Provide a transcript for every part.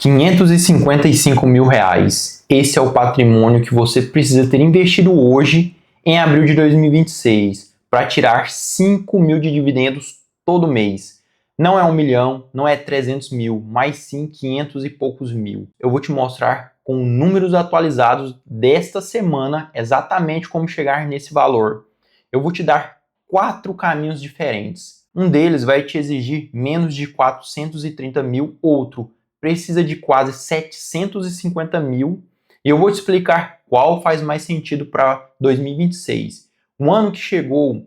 R$ 555 mil. Esse é o patrimônio que você precisa ter investido hoje, em abril de 2026, para tirar 5 mil de dividendos todo mês. Não é 1 milhão, não é 300 mil, mas sim 500 e poucos mil. Eu vou te mostrar com números atualizados desta semana exatamente como chegar nesse valor. Eu vou te dar 4 caminhos diferentes. Um deles vai te exigir menos de 430 mil, outro precisa de quase 750 mil, e eu vou te explicar qual faz mais sentido para 2026. Um ano que chegou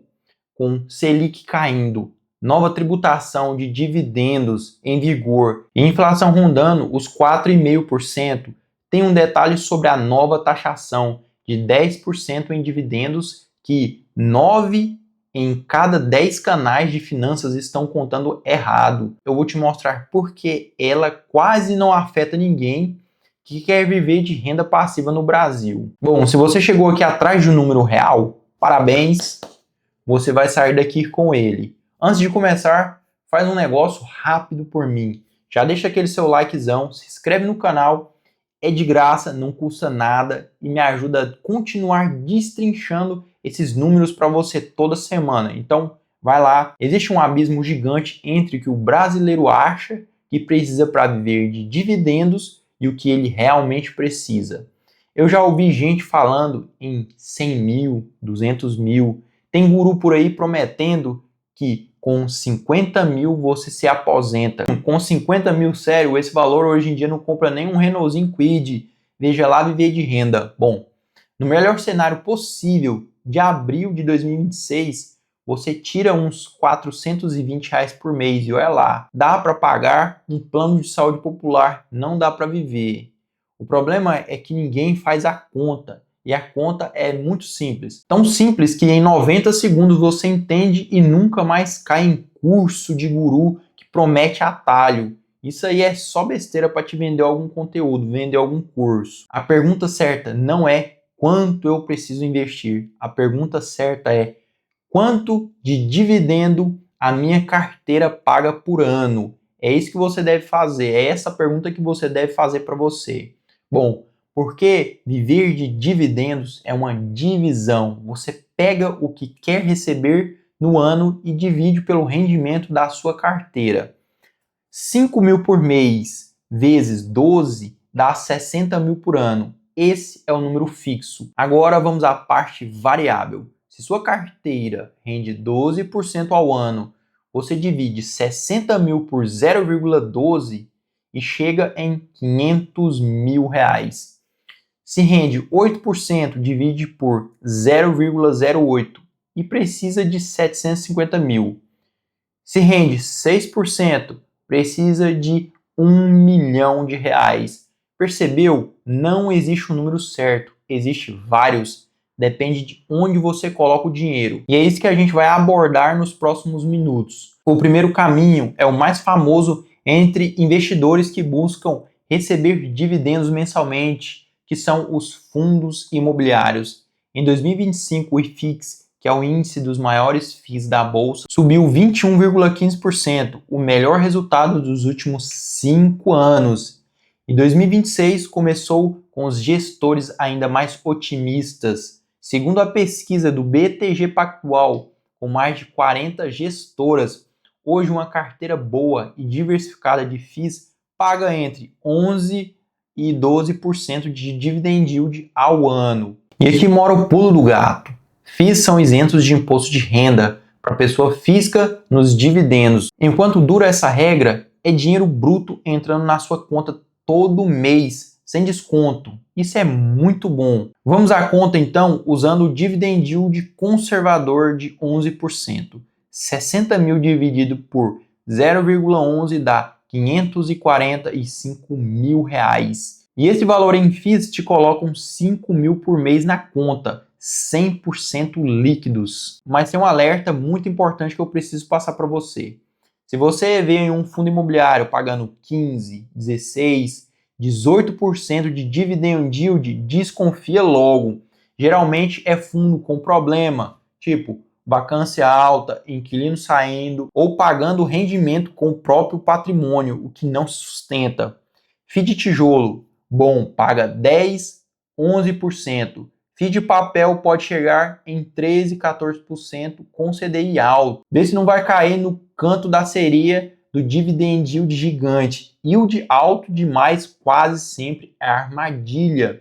com Selic caindo, nova tributação de dividendos em vigor e inflação rondando os 4,5%, tem um detalhe sobre a nova taxação de 10% em dividendos que 9 em cada 10 canais de finanças estão contando errado. Eu vou te mostrar por que ela quase não afeta ninguém que quer viver de renda passiva no Brasil. Bom, se você chegou aqui atrás de um número real, parabéns, você vai sair daqui com ele. Antes de começar, faz um negócio rápido por mim. Já deixa aquele seu likezão, se inscreve no canal, é de graça, não custa nada e me ajuda a continuar destrinchando esses números para você toda semana. Então, vai lá. Existe um abismo gigante entre o que o brasileiro acha que precisa para viver de dividendos e o que ele realmente precisa. Eu já ouvi gente falando em 100 mil, 200 mil. Tem guru por aí prometendo que com 50 mil você se aposenta. Com 50 mil, sério, esse valor hoje em dia não compra nem um Renaultzinho Kwid. Veja lá viver de renda. Bom, no melhor cenário possível, de abril de 2026, você tira uns R$ 420 por mês e olha lá, dá para pagar um plano de saúde popular, não dá para viver. O problema é que ninguém faz a conta. E a conta é muito simples. Tão simples que em 90 segundos você entende e nunca mais cai em curso de guru que promete atalho. Isso aí é só besteira para te vender algum conteúdo, vender algum curso. A pergunta certa não é quanto eu preciso investir. A pergunta certa é quanto de dividendo a minha carteira paga por ano. É isso que você deve fazer. É essa pergunta que você deve fazer para você. Bom, porque viver de dividendos é uma divisão. Você pega o que quer receber no ano e divide pelo rendimento da sua carteira. 5 mil por mês vezes 12 dá 60 mil por ano. Esse é o número fixo. Agora vamos à parte variável. Se sua carteira rende 12% ao ano, você divide 60 mil por 0,12 e chega em 500 mil reais. Se rende 8%, divide por 0,08 e precisa de 750 mil. Se rende 6%, precisa de 1 milhão de reais. Percebeu? Não existe um número certo, existe vários. Depende de onde você coloca o dinheiro. E é isso que a gente vai abordar nos próximos minutos. O primeiro caminho é o mais famoso entre investidores que buscam receber dividendos mensalmente, que são os fundos imobiliários. Em 2025, o IFIX, que é o índice dos maiores FIIs da Bolsa, subiu 21,15%, o melhor resultado dos últimos 5 anos. Em 2026, começou com os gestores ainda mais otimistas. Segundo a pesquisa do BTG Pactual, com mais de 40 gestoras, hoje uma carteira boa e diversificada de FIIs paga entre 11% e 12% de dividend yield ao ano. E aqui mora o pulo do gato. FIIs são isentos de imposto de renda para pessoa física nos dividendos. Enquanto dura essa regra, é dinheiro bruto entrando na sua conta todo mês, sem desconto. Isso é muito bom. Vamos à conta então usando o dividend yield conservador de 11%. 60 mil dividido por 0,11 dá 545 mil reais. E esse valor em FIIs te colocam 5 mil por mês na conta, 100% líquidos. Mas tem um alerta muito importante que eu preciso passar para você. Se você vê em um fundo imobiliário pagando 15, 16, 18% de dividend yield, desconfia logo. Geralmente é fundo com problema, tipo vacância alta, inquilino saindo ou pagando rendimento com o próprio patrimônio, o que não se sustenta. FII de tijolo, bom, paga 10, 11%. FII de papel pode chegar em 13, 14% com CDI alto. Vê se não vai cair no canto da sereia do dividend yield gigante. Yield alto demais quase sempre é armadilha.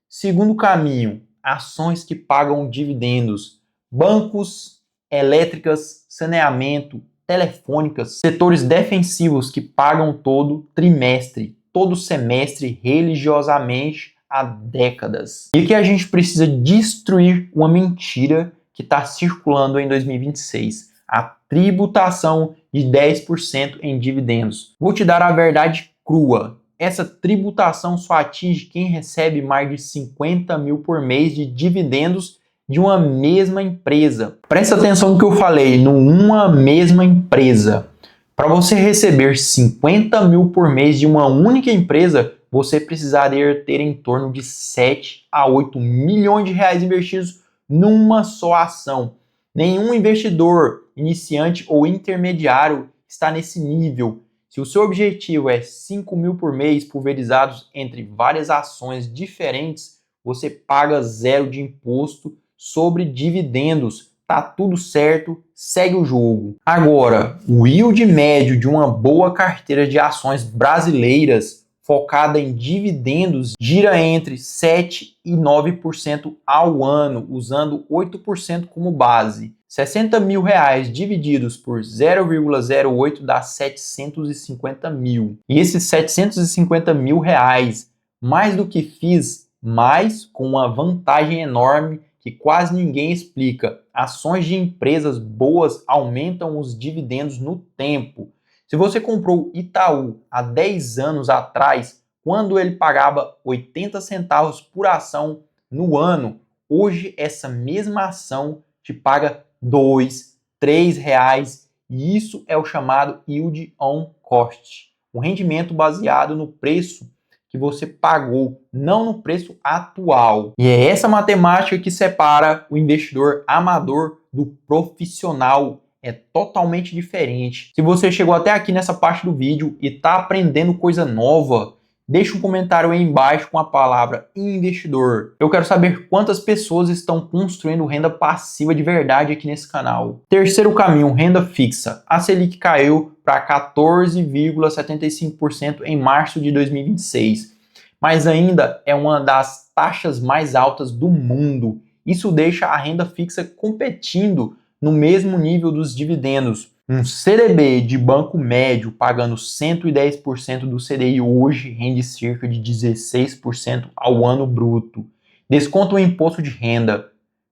Segundo caminho, ações que pagam dividendos. Bancos, elétricas, saneamento, telefônicas, setores defensivos que pagam todo trimestre, todo semestre religiosamente há décadas. E que a gente precisa destruir uma mentira que está circulando em 2026. A tributação de 10% em dividendos. Vou te dar a verdade crua. Essa tributação só atinge quem recebe mais de 50 mil por mês de dividendos de uma mesma empresa. Presta atenção no que eu falei, numa mesma empresa. Para você receber 50 mil por mês de uma única empresa, você precisaria ter em torno de 7 a 8 milhões de reais investidos numa só ação. Nenhum investidor, iniciante ou intermediário está nesse nível. Se o seu objetivo é 5 mil por mês pulverizados entre várias ações diferentes, você paga 0 de imposto sobre dividendos. Tá tudo certo, segue o jogo. Agora, o yield médio de uma boa carteira de ações brasileiras focada em dividendos gira entre 7 e 9% ao ano, usando 8% como base. 60 mil reais divididos por 0,08 dá 750 mil. E esses 750 mil reais, mais do que fiz, mais com uma vantagem enorme que quase ninguém explica. Ações de empresas boas aumentam os dividendos no tempo. Se você comprou Itaú há 10 anos atrás, quando ele pagava 80 centavos por ação no ano, hoje essa mesma ação te paga 2, 3 reais, e isso é o chamado yield on cost, o rendimento baseado no preço que você pagou, não no preço atual. E é essa matemática que separa o investidor amador do profissional. É totalmente diferente. Se você chegou até aqui nessa parte do vídeo e está aprendendo coisa nova, deixa um comentário aí embaixo com a palavra investidor. Eu quero saber quantas pessoas estão construindo renda passiva de verdade aqui nesse canal. Terceiro caminho, renda fixa. A Selic caiu para 14,75% em março de 2026, mas ainda é uma das taxas mais altas do mundo. Isso deixa a renda fixa competindo no mesmo nível dos dividendos. Um CDB de banco médio pagando 110% do CDI hoje rende cerca de 16% ao ano bruto. Desconta o imposto de renda,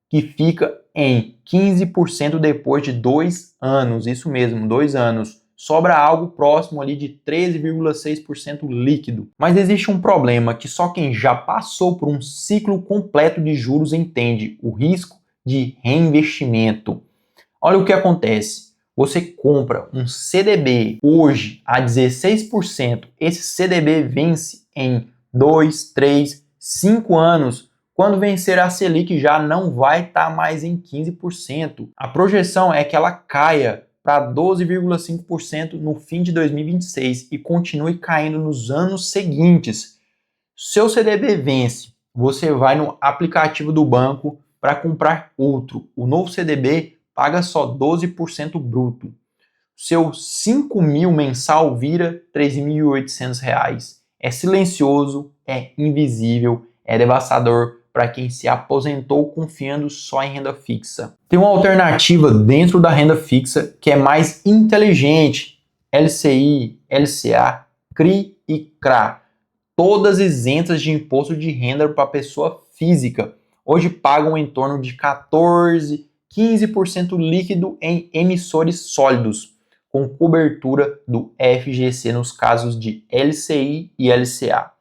que fica em 15% depois de 2 anos. Isso mesmo, 2 anos. Sobra algo próximo ali de 13,6% líquido. Mas existe um problema que só quem já passou por um ciclo completo de juros entende: o risco de reinvestimento. Olha o que acontece. Você compra um CDB hoje a 16%, esse CDB vence em 2, 3, 5 anos. Quando vencer a Selic já não vai estar mais em 15%. A projeção é que ela caia para 12,5% no fim de 2026 e continue caindo nos anos seguintes. Seu CDB vence, você vai no aplicativo do banco para comprar outro. O novo CDB paga só 12% bruto. Seu 5 mil mensal vira R$ 3.800. É silencioso, é invisível, é devastador para quem se aposentou confiando só em renda fixa. Tem uma alternativa dentro da renda fixa que é mais inteligente: LCI, LCA, CRI e CRA. Todas isentas de imposto de renda para pessoa física. Hoje pagam em torno de 14%, 15% líquido em emissores sólidos, com cobertura do FGC nos casos de LCI e LCA.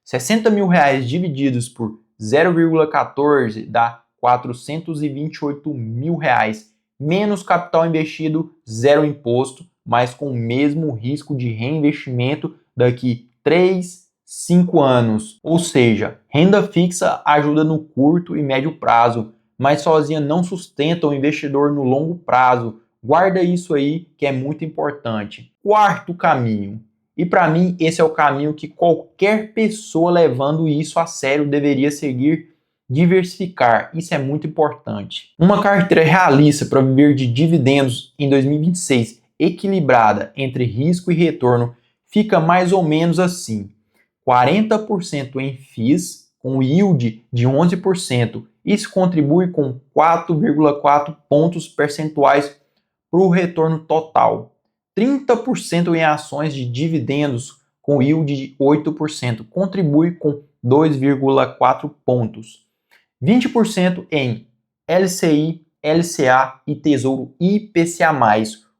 60 mil reais divididos por 0,14 dá 428 mil reais, menos capital investido, zero imposto, mas com o mesmo risco de reinvestimento daqui 3, 5 anos. Ou seja, renda fixa ajuda no curto e médio prazo, mas sozinha não sustenta o investidor no longo prazo. Guarda isso aí que é muito importante. Quarto caminho, E para mim, esse é o caminho que qualquer pessoa levando isso a sério deveria seguir, diversificar. Isso é muito importante. Uma carteira realista para viver de dividendos em 2026, equilibrada entre risco e retorno, fica mais ou menos assim: 40% em FIIs, com yield de 11%. Isso contribui com 4,4 pontos percentuais para o retorno total. 30% em ações de dividendos, com yield de 8%, contribui com 2,4 pontos. 20% em LCI, LCA e Tesouro IPCA+,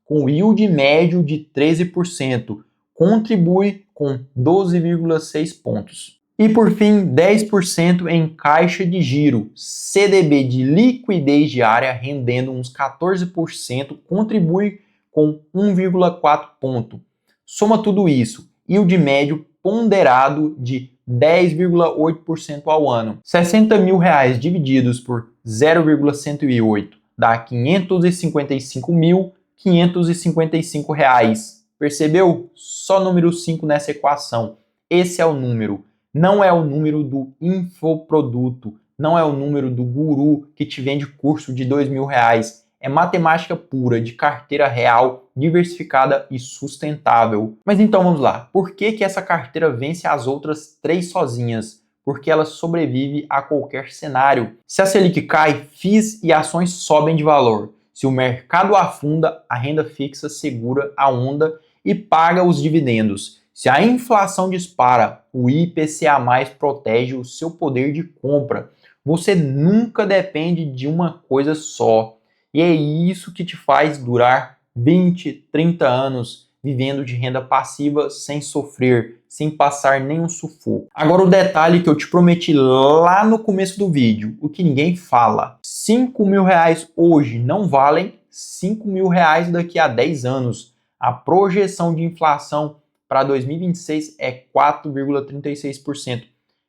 com yield médio de 13%, contribui com 12,6 pontos. E por fim, 10% em caixa de giro, CDB de liquidez diária, rendendo uns 14%, contribui com 1,4 ponto. Soma tudo isso, yield médio ponderado de 10,8% ao ano. 60 mil reais divididos por 0,108 dá 555.555 reais. Percebeu? Só número 5 nessa equação. Esse é o número. Não é o número do infoproduto. Não é o número do guru que te vende curso de R$2.000. É matemática pura, de carteira real, diversificada e sustentável. Mas então vamos lá. Por que essa carteira vence as outras 3 sozinhas? Porque ela sobrevive a qualquer cenário. Se a Selic cai, FIIs e ações sobem de valor. Se o mercado afunda, a renda fixa segura a onda e paga os dividendos. Se a inflação dispara, o IPCA+ protege o seu poder de compra. Você nunca depende de uma coisa só. E é isso que te faz durar 20, 30 anos vivendo de renda passiva sem sofrer, sem passar nenhum sufoco. Agora o detalhe que eu te prometi lá no começo do vídeo, o que ninguém fala. 5 mil reais hoje não valem 5 mil reais daqui a 10 anos. A projeção de inflação para 2026 é 4,36%.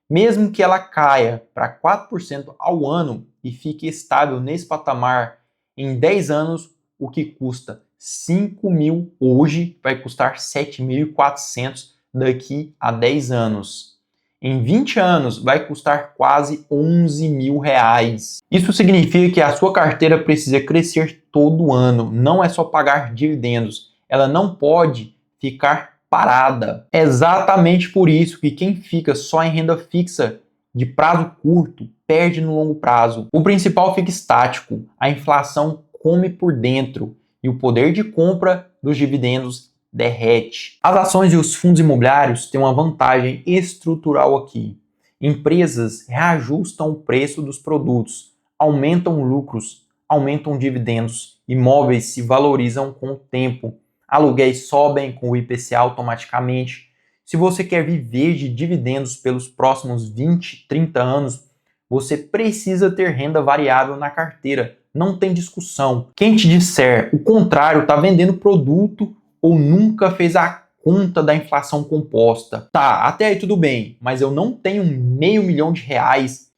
Mesmo que ela caia para 4% ao ano e fique estável nesse patamar, em 10 anos, o que custa 5 mil hoje vai custar 7.400 daqui a 10 anos. Em 20 anos, vai custar quase 11 mil reais. Isso significa que a sua carteira precisa crescer todo ano, não é só pagar dividendos. Ela não pode ficar parada. É exatamente por isso que quem fica só em renda fixa de prazo curto perde no longo prazo. O principal fica estático, a inflação come por dentro e o poder de compra dos dividendos derrete. As ações e os fundos imobiliários têm uma vantagem estrutural aqui. Empresas reajustam o preço dos produtos, aumentam lucros, aumentam dividendos, imóveis se valorizam com o tempo, aluguéis sobem com o IPCA automaticamente. Se você quer viver de dividendos pelos próximos 20, 30 anos, você precisa ter renda variável na carteira. Não tem discussão. Quem te disser o contrário está vendendo produto ou nunca fez a conta da inflação composta. Tá, até aí tudo bem, mas eu não tenho R$500 mil.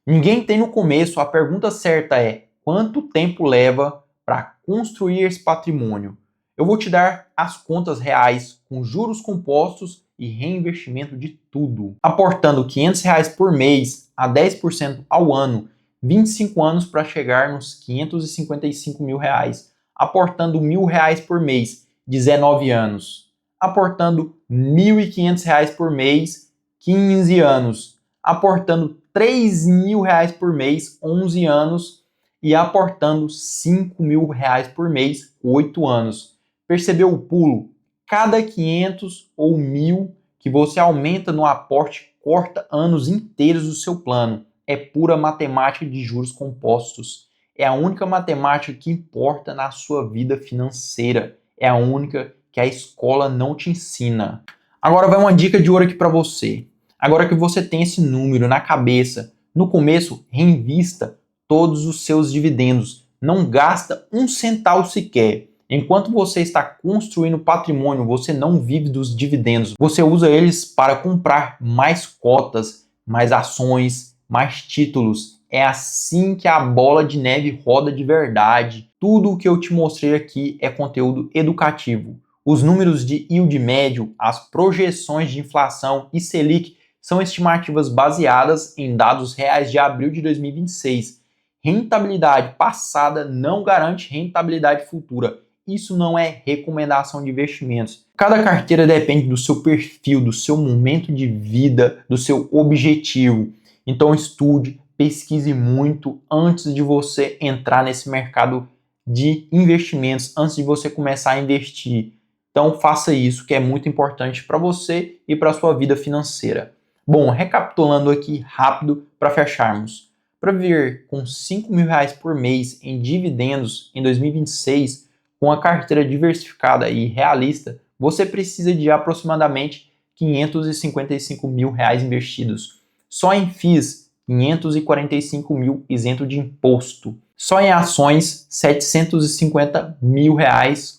Ninguém tem no começo. A pergunta certa é: quanto tempo leva para construir esse patrimônio? Eu vou te dar as contas reais com juros compostos e reinvestimento de tudo. Aportando R$500 por mês a 10% ao ano, 25 anos para chegar nos 555 mil reais. Aportando R$1.000 por mês, 19 anos. Aportando R$1.500 por mês, 15 anos. Aportando R$3.000 por mês, 11 anos. E aportando R$5.000 por mês, 8 anos. Percebeu o pulo? Cada 500 ou 1.000 que você aumenta no aporte corta anos inteiros do seu plano. É pura matemática de juros compostos. É a única matemática que importa na sua vida financeira. É a única que a escola não te ensina. Agora vai uma dica de ouro aqui para você. Agora que você tem esse número na cabeça, no começo, reinvista todos os seus dividendos. Não gasta um centavo sequer. Enquanto você está construindo patrimônio, você não vive dos dividendos. Você usa eles para comprar mais cotas, mais ações, mais títulos. É assim que a bola de neve roda de verdade. Tudo o que eu te mostrei aqui é conteúdo educativo. Os números de yield médio, as projeções de inflação e Selic são estimativas baseadas em dados reais de abril de 2026. Rentabilidade passada não garante rentabilidade futura. Isso não é recomendação de investimentos. Cada carteira depende do seu perfil, do seu momento de vida, do seu objetivo. Então estude, pesquise muito antes de você entrar nesse mercado de investimentos, antes de você começar a investir. Então faça isso, que é muito importante para você e para a sua vida financeira. Bom, recapitulando aqui rápido para fecharmos. Para viver com R$ 5.000 por mês em dividendos em 2026, com a carteira diversificada e realista, você precisa de aproximadamente R$ 555 mil investidos. Só em FIIs, 545 mil isento de imposto. Só em ações, R$ 750 mil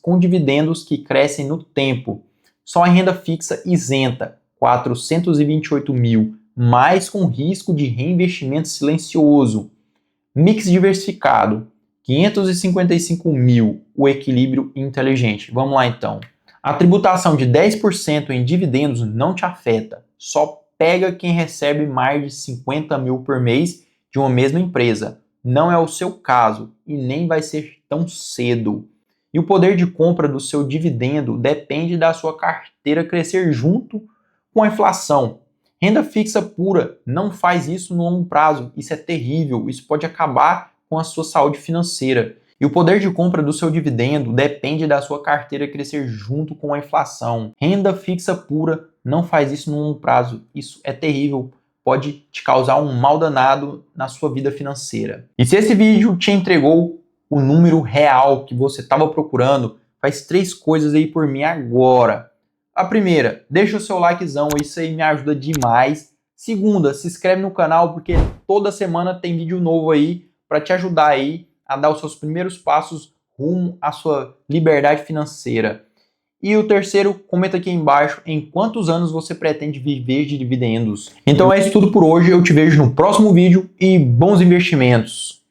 com dividendos que crescem no tempo. Só em renda fixa isenta, 428 mil, mais com risco de reinvestimento silencioso. Mix diversificado, 555 mil, o equilíbrio inteligente. Vamos lá então. A tributação de 10% em dividendos não te afeta, só pega quem recebe mais de 50 mil por mês de uma mesma empresa. Não é o seu caso e nem vai ser tão cedo. E o poder de compra do seu dividendo depende da sua carteira crescer junto com a inflação. Renda fixa pura não faz isso no longo prazo. Isso é terrível, isso pode acabar com a sua saúde financeira. E o poder de compra do seu dividendo depende da sua carteira crescer junto com a inflação. Renda fixa pura não faz isso no longo prazo. Isso é terrível, pode te causar um mal danado na sua vida financeira. E se esse vídeo te entregou o número real que você estava procurando, faz 3 coisas aí por mim agora. A primeira, deixa o seu likezão, isso aí me ajuda demais. Segunda, se inscreve no canal porque toda semana tem vídeo novo aí para te ajudar aí a dar os seus primeiros passos rumo à sua liberdade financeira. E o terceiro, comenta aqui embaixo em quantos anos você pretende viver de dividendos. Então é isso tudo por hoje, eu te vejo no próximo vídeo e bons investimentos!